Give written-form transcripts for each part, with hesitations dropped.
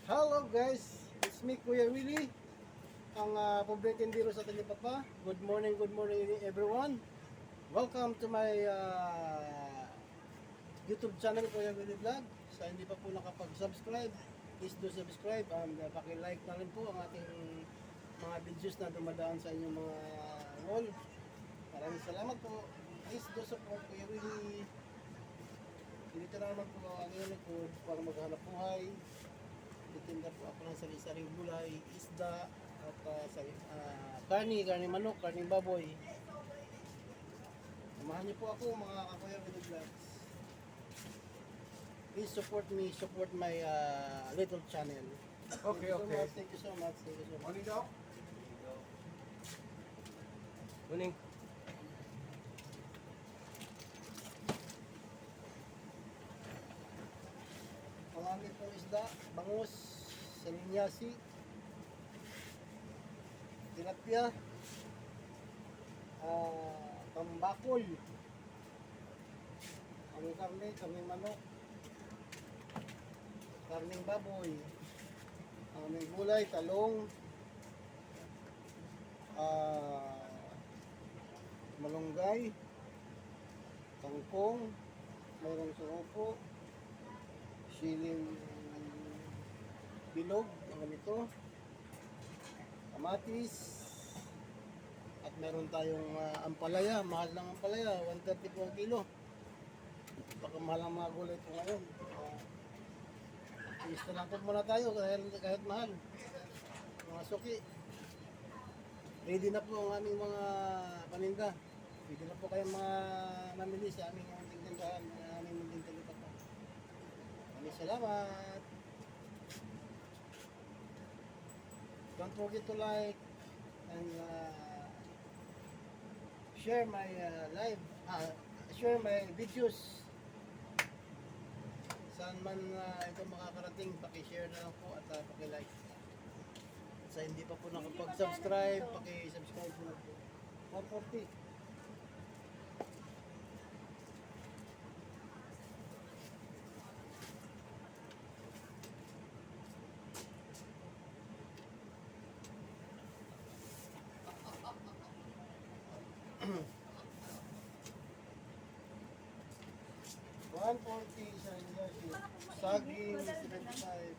Hello guys, it's me Kuya Willie, ang pobre tindero sa Talipapa. Good morning everyone. Welcome to my YouTube channel Kuya Willie Vlog. Sa hindi pa po nakapag-subscribe, please do subscribe and paki-like na rin po ang ating mga videos na dumadaan sa inyong mga wall. Maraming salamat po. Please do support Kuya Willie. Dito na naman po ang inyong likod para maghanap buhay. Titinda po ako ng sari-saring gulay, isda, at karni manok, karni baboy. Samahan niyo po ako mga kakuya Willie Vlogs. Please support me, support my little channel. Okay. Thank you so much. Morning daw? Morning. Ang aming pong isda, bangus, salinyasi, tilapia, tambakol, aming karne, kaming manok, karning baboy, aming gulay, talong, malunggay, kangkong, mayroong suopo, siling bilog, ang ganito, kamatis, at meron tayong ampalaya, mahal ng ampalaya, 130 po ang kilo. Baka mahal ang mga gulay po ngayon. Gusto lang po muna tayo kahit mahal. Mga suki. Ready na po ang aming mga paninda. Ready na po kayong mga mamili sa aming munting tindahan, aming munting tindahan. Maraming salamat. Don't forget to like and share my share my videos. Saan man ito makakarating, paki-share na lang po at paki-like. Sa hindi pa po nakapag-subscribe, paki-subscribe po na po. 140. $140 sa Indonesia. Saging, 75.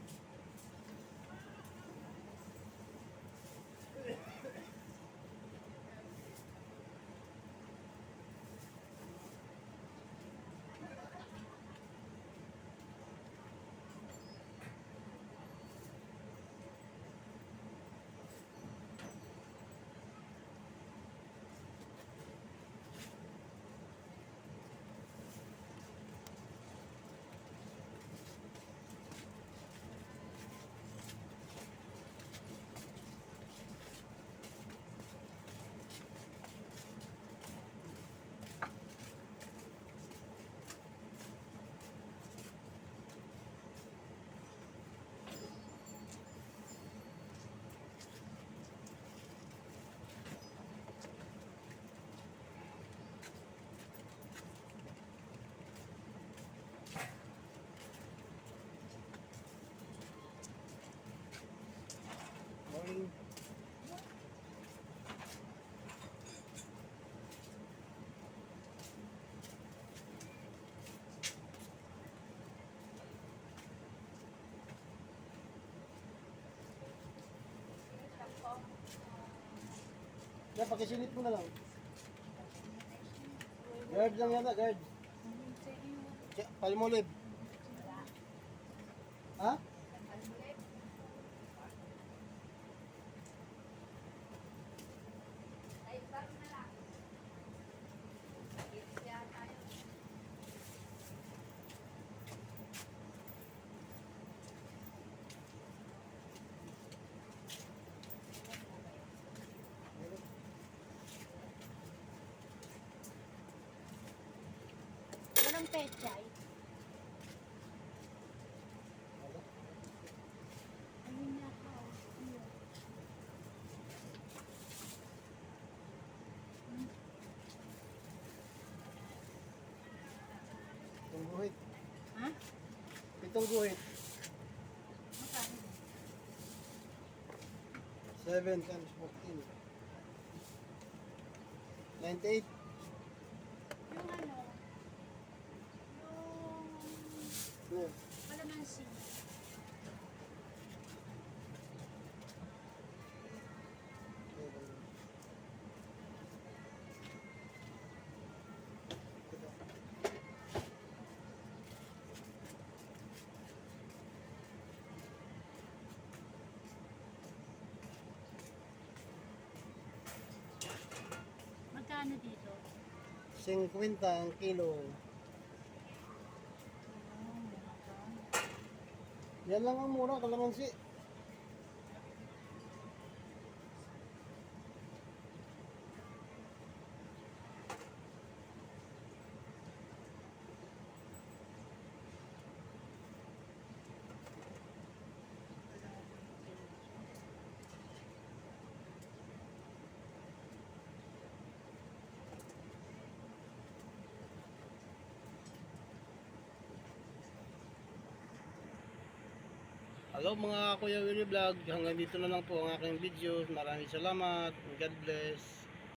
Morning. Yan, pakisilip mo na lang. Guard lang yata, guard. Palmolive. Ha? Walang pechay. Ayun na ako. Pitong guhit. Ha? Pitong guhit. Magkano? 7 times 14. 98. Yung ano, yung kalamansi. Magkano dito? 50 ang kilo. Yan lang ang mura, kalamansi. Hello mga Kuya Willie Vlog, hanggang dito na lang po ang aking video. Maraming salamat. God bless.